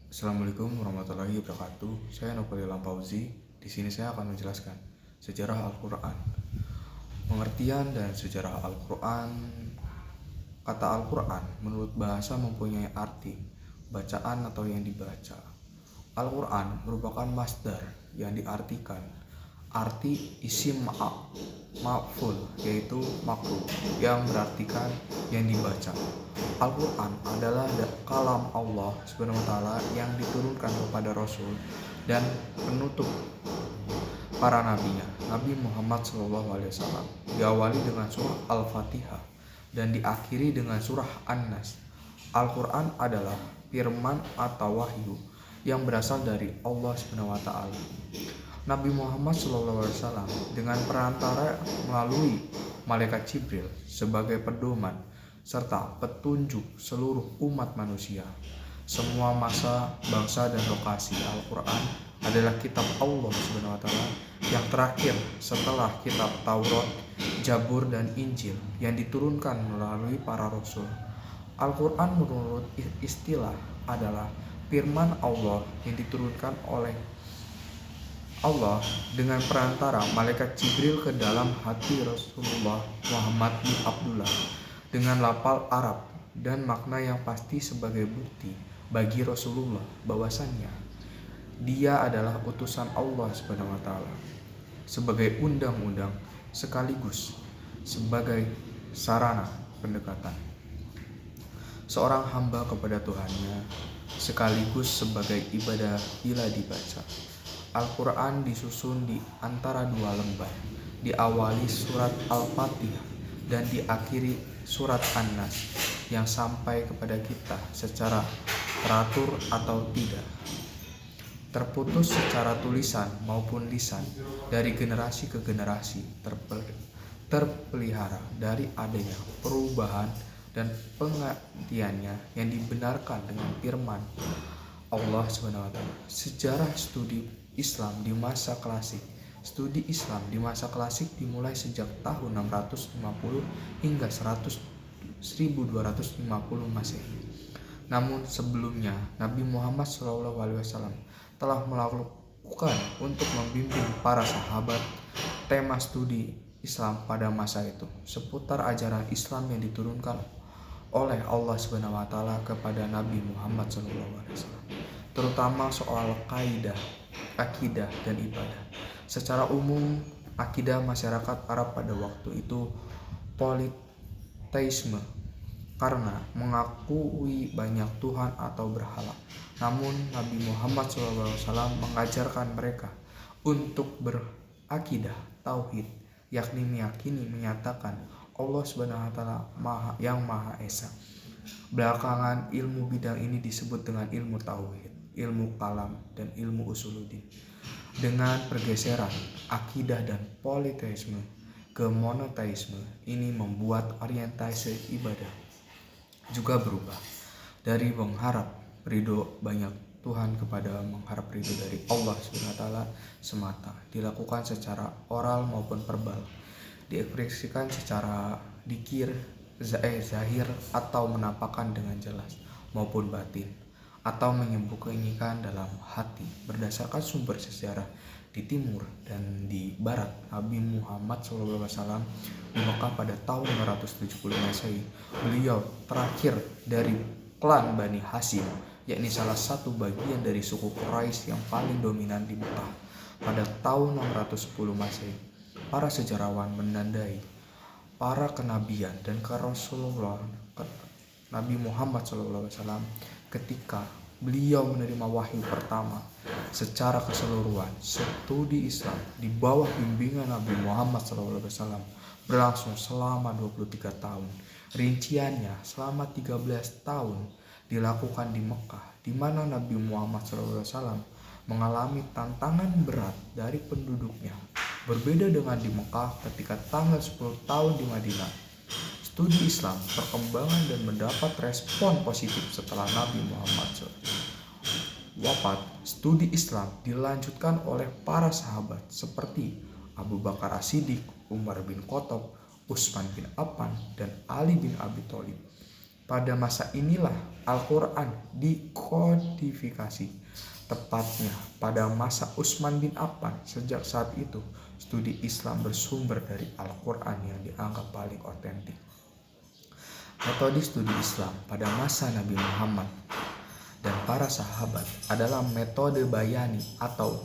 Assalamualaikum warahmatullahi wabarakatuh. Saya Nopoli Lampauzi. Di sini saya akan menjelaskan sejarah Al-Quran. Pengertian dan sejarah Al-Quran. Kata Al-Quran menurut bahasa mempunyai arti bacaan atau yang dibaca. Al-Quran merupakan masdar yang diartikan arti isim ma'ful, yaitu makruh, yang berartikan yang dibaca. Al-Quran adalah kalam Allah SWT yang diturunkan kepada Rasul dan penutup para nabinya, Nabi Muhammad SAW. Diawali dengan surah Al-Fatihah dan diakhiri dengan surah An-Nas. Al-Quran adalah firman atau wahyu yang berasal dari Allah SWT. Nabi Muhammad SAW dengan perantara melalui malaikat Jibril sebagai pedoman serta petunjuk seluruh umat manusia. Semua masa, bangsa, dan lokasi. Al-Quran adalah kitab Allah SWT yang terakhir setelah kitab Taurat, Zabur, dan Injil yang diturunkan melalui para rasul. Al-Quran menurut istilah adalah firman Allah yang diturunkan oleh Allah dengan perantara malaikat Jibril ke dalam hati Rasulullah Muhammad bin Abdullah dengan lafal Arab dan makna yang pasti sebagai bukti bagi Rasulullah bahwasannya dia adalah utusan Allah SWT sebagai undang-undang sekaligus sebagai sarana pendekatan seorang hamba kepada Tuhannya sekaligus sebagai ibadah bila dibaca. Al-Quran disusun di antara dua lembar, diawali surat Al-Fatihah dan diakhiri surat An-Nas yang sampai kepada kita secara teratur atau tidak, terputus secara tulisan maupun lisan dari generasi ke generasi, terpelihara dari adanya perubahan dan pengertiannya yang dibenarkan dengan firman Allah SWT. Sejarah studi Islam di masa klasik. Studi Islam di masa klasik dimulai sejak tahun 650 hingga 1250 Masehi. Namun sebelumnya Nabi Muhammad SAW telah melakukan untuk membimbing para sahabat. Tema studi Islam pada masa itu seputar ajaran Islam yang diturunkan oleh Allah SWT kepada Nabi Muhammad SAW, terutama soal akidah dan ibadah. Secara umum, akidah masyarakat Arab pada waktu itu politeisme karena mengakui banyak Tuhan atau berhala. Namun Nabi Muhammad SAW mengajarkan mereka untuk berakidah tauhid, yakni meyakini menyatakan Allah SWT yang Maha Esa. Belakangan ilmu bidang ini disebut dengan ilmu tauhid, ilmu kalam, dan ilmu usuluddin. Dengan pergeseran akidah dan politeisme ke monoteisme, ini membuat orientasi ibadah juga berubah dari mengharap ridho banyak Tuhan kepada mengharap ridho dari Allah SWT semata, dilakukan secara oral maupun verbal, diekspresikan secara dikir, zahir, atau menampakkan dengan jelas maupun batin, atau menyembunyikan dalam hati. Berdasarkan sumber sejarah di timur dan di barat, Nabi Muhammad SAW di Mekah pada tahun 570 Masehi. Beliau terakhir dari klan Bani Hashim, yakni salah satu bagian dari suku Quraisy yang paling dominan di Mekah pada tahun 610 Masehi. Para sejarawan menandai para kenabian dan kerasulan Nabi Muhammad SAW ketika beliau menerima wahyu pertama secara keseluruhan. Studi Islam di bawah bimbingan Nabi Muhammad SAW berlangsung selama 23 tahun. Rinciannya selama 13 tahun dilakukan di Mekah, di mana Nabi Muhammad SAW mengalami tantangan berat dari penduduknya. Berbeda dengan di Mekah ketika tanggal 10 tahun di Madinah. Studi Islam perkembangan dan mendapat respon positif setelah Nabi Muhammad wafat. Studi Islam dilanjutkan oleh para sahabat seperti Abu Bakar As-Siddiq, Umar bin Khattab, Utsman bin Affan, dan Ali bin Abi Thalib. Pada masa inilah Al-Quran dikodifikasi, tepatnya pada masa Utsman bin Affan. Sejak saat itu, studi Islam bersumber dari Al-Quran yang dianggap paling otentik. Metode studi Islam pada masa Nabi Muhammad dan para sahabat adalah metode bayani atau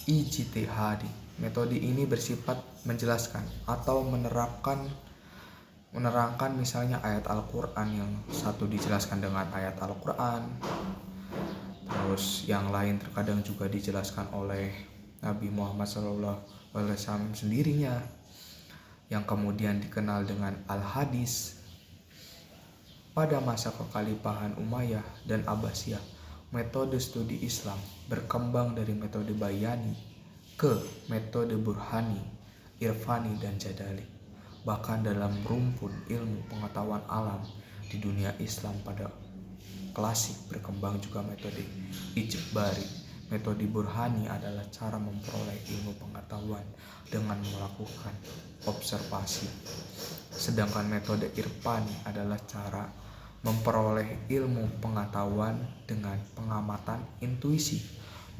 ijtihadi. Metode ini bersifat menjelaskan atau menerangkan misalnya ayat Al-Quran, yang satu dijelaskan dengan ayat Al-Quran, terus yang lain terkadang juga dijelaskan oleh Nabi Muhammad SAW sendirinya, yang kemudian dikenal dengan Al-Hadis. Pada masa kekhalifahan Umayyah dan Abbasiyah, metode studi Islam berkembang dari metode bayani ke metode burhani, irfani, dan jadali. Bahkan dalam rumpun ilmu pengetahuan alam di dunia Islam pada klasik berkembang juga metode ijbari. Metode burhani adalah cara memperoleh ilmu pengetahuan dengan melakukan observasi. Sedangkan metode irfani adalah cara memperoleh ilmu pengetahuan dengan pengamatan intuisi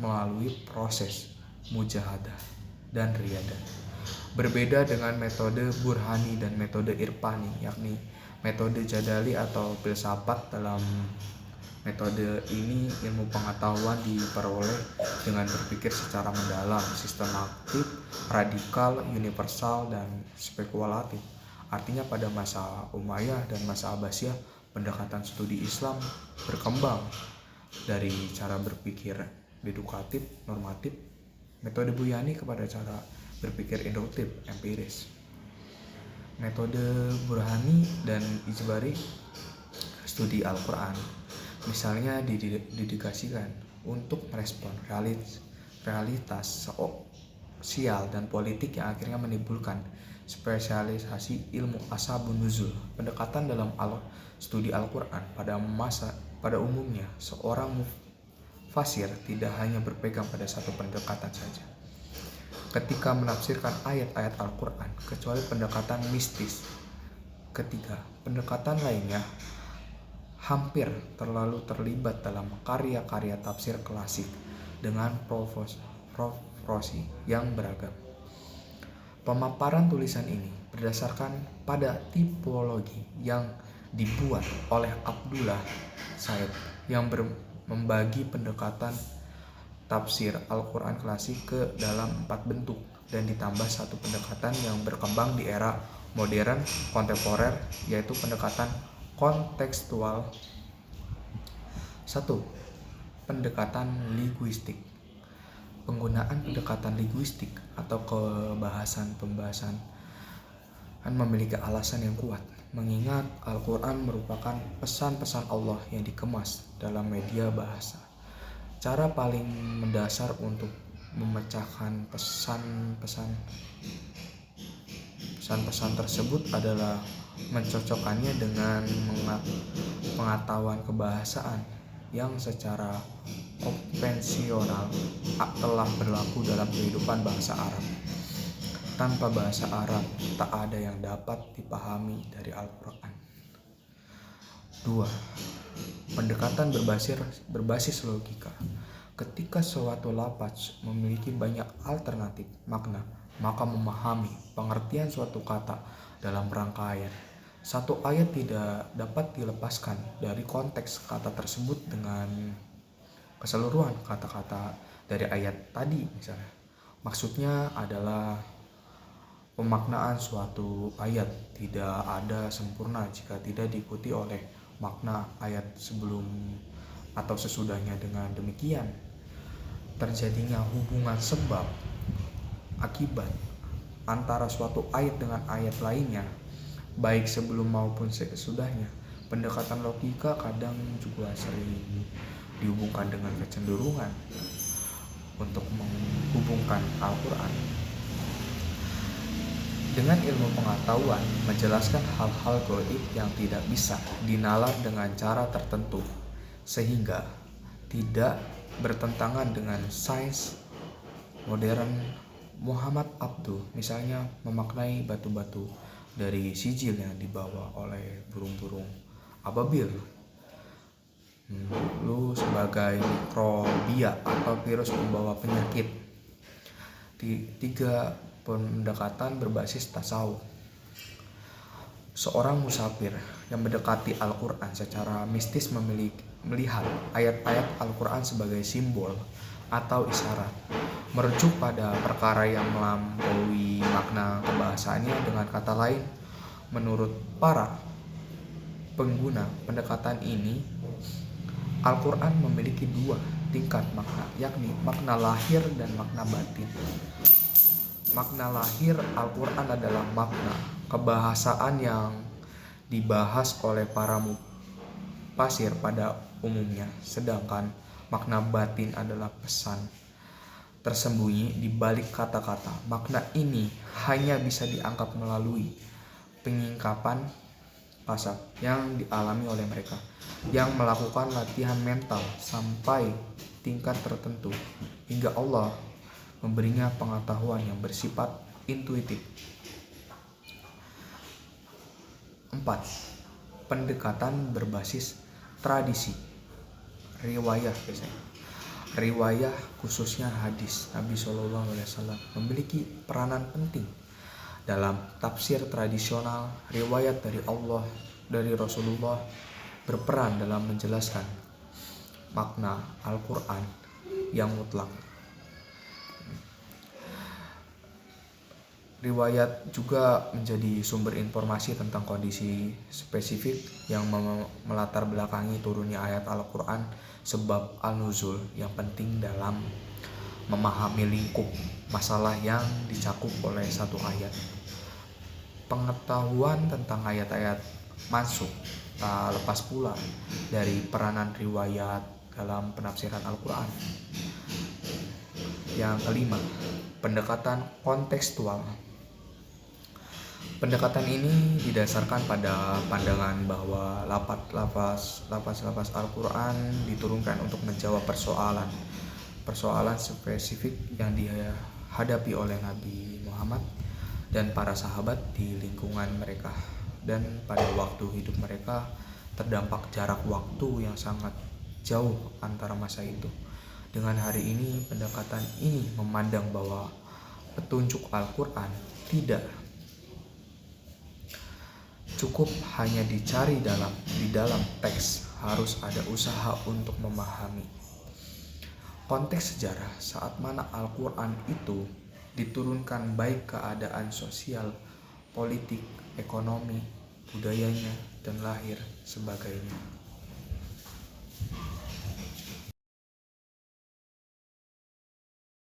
melalui proses mujahadah dan riyadah. Berbeda dengan metode burhani dan metode irfani, yakni metode jadali atau filsafat. Dalam metode ini ilmu pengetahuan diperoleh dengan berpikir secara mendalam, sistematik, radikal, universal, dan spekulatif. Artinya pada masa Umayyah dan masa Abbasiyah, pendekatan studi Islam berkembang dari cara berpikir deduktif, normatif, metode Buyani, kepada cara berpikir induktif, empiris. Metode burhani dan ijbari studi Al-Quran misalnya didedikasikan untuk merespon realitas sosial dan politik yang akhirnya menimbulkan spesialisasi ilmu ashabun nuzul. Pendekatan dalam studi Al-Quran pada umumnya, seorang mufasir tidak hanya berpegang pada satu pendekatan saja ketika menafsirkan ayat-ayat Al-Quran, kecuali pendekatan mistis. Ketiga, pendekatan lainnya hampir terlalu terlibat dalam karya-karya tafsir klasik dengan proporsi yang beragam. Pemaparan tulisan ini berdasarkan pada tipologi yang dibuat oleh Abdullah Said yang membagi pendekatan tafsir Al-Quran klasik ke dalam 4 bentuk, dan ditambah satu pendekatan yang berkembang di era modern kontemporer, yaitu pendekatan kontekstual. 1. Pendekatan linguistik. Penggunaan pendekatan linguistik atau pembahasan memiliki alasan yang kuat, mengingat Al-Quran merupakan pesan-pesan Allah yang dikemas dalam media bahasa. Cara paling mendasar untuk memecahkan pesan-pesan tersebut adalah mencocokkannya dengan pengetahuan kebahasaan yang secara konvensional telah berlaku dalam kehidupan bangsa Arab. Tanpa bahasa Arab, tak ada yang dapat dipahami dari Al-Quran. 2. Pendekatan berbasis logika. Ketika suatu lafaz memiliki banyak alternatif makna, maka memahami pengertian suatu kata dalam rangkaian satu ayat tidak dapat dilepaskan dari konteks kata tersebut dengan keseluruhan kata-kata dari ayat tadi misalnya. Maksudnya adalah pemaknaan suatu ayat tidak ada sempurna jika tidak diikuti oleh makna ayat sebelum atau sesudahnya. Dengan demikian, terjadinya hubungan sebab akibat antara suatu ayat dengan ayat lainnya, baik sebelum maupun sesudahnya. Pendekatan logika kadang juga sering dihubungkan dengan kecenderungan untuk menghubungkan Al-Quran dengan ilmu pengetahuan, menjelaskan hal-hal gaib yang tidak bisa dinalar dengan cara tertentu, sehingga tidak bertentangan dengan sains modern. Muhammad Abduh misalnya memaknai batu-batu dari sijil yang dibawa oleh burung-burung ababil, flu sebagai mikrobia atau virus pembawa penyakit. Tiga, pendekatan berbasis tasawuf. Seorang musafir yang mendekati Al-Quran secara mistis melihat ayat-ayat Al-Quran sebagai simbol atau isyarat, merujuk pada perkara yang melampaui makna kebahasaannya. Dengan kata lain, menurut para pengguna pendekatan ini, Al-Quran memiliki dua tingkat makna, yakni makna lahir dan makna batin. Makna lahir Al-Quran adalah makna kebahasaan yang dibahas oleh para mufasir pada umumnya, sedangkan makna batin adalah pesan tersembunyi di balik kata-kata. Makna ini hanya bisa diangkat melalui penyingkapan kasar yang dialami oleh mereka yang melakukan latihan mental sampai tingkat tertentu hingga Allah memberinya pengetahuan yang bersifat intuitif. 4. Pendekatan berbasis tradisi. Riwayah biasanya. Riwayah khususnya hadis Nabi SAW memiliki peranan penting dalam tafsir tradisional. Riwayat dari Rasulullah berperan dalam menjelaskan makna Al-Quran yang mutlak. Riwayat juga menjadi sumber informasi tentang kondisi spesifik yang melatar belakangi turunnya ayat Al-Quran, sebab al-nuzul yang penting dalam memahami lingkup masalah yang dicakup oleh satu ayat. Pengetahuan tentang ayat-ayat mansukh tak lepas pula dari peranan riwayat dalam penafsiran Al-Quran. Yang kelima, pendekatan kontekstual. Pendekatan ini didasarkan pada pandangan bahwa lafaz Al-Quran diturunkan untuk menjawab persoalan spesifik yang dihadapi oleh Nabi Muhammad dan para sahabat di lingkungan mereka, dan pada waktu hidup mereka terdampak jarak waktu yang sangat jauh antara masa itu dengan hari ini. Pendekatan ini memandang bahwa petunjuk Al-Quran tidak cukup hanya dicari di dalam teks, harus ada usaha untuk memahami konteks sejarah saat mana Al-Quran itu diturunkan, baik keadaan sosial, politik, ekonomi, budayanya, dan lahir sebagainya.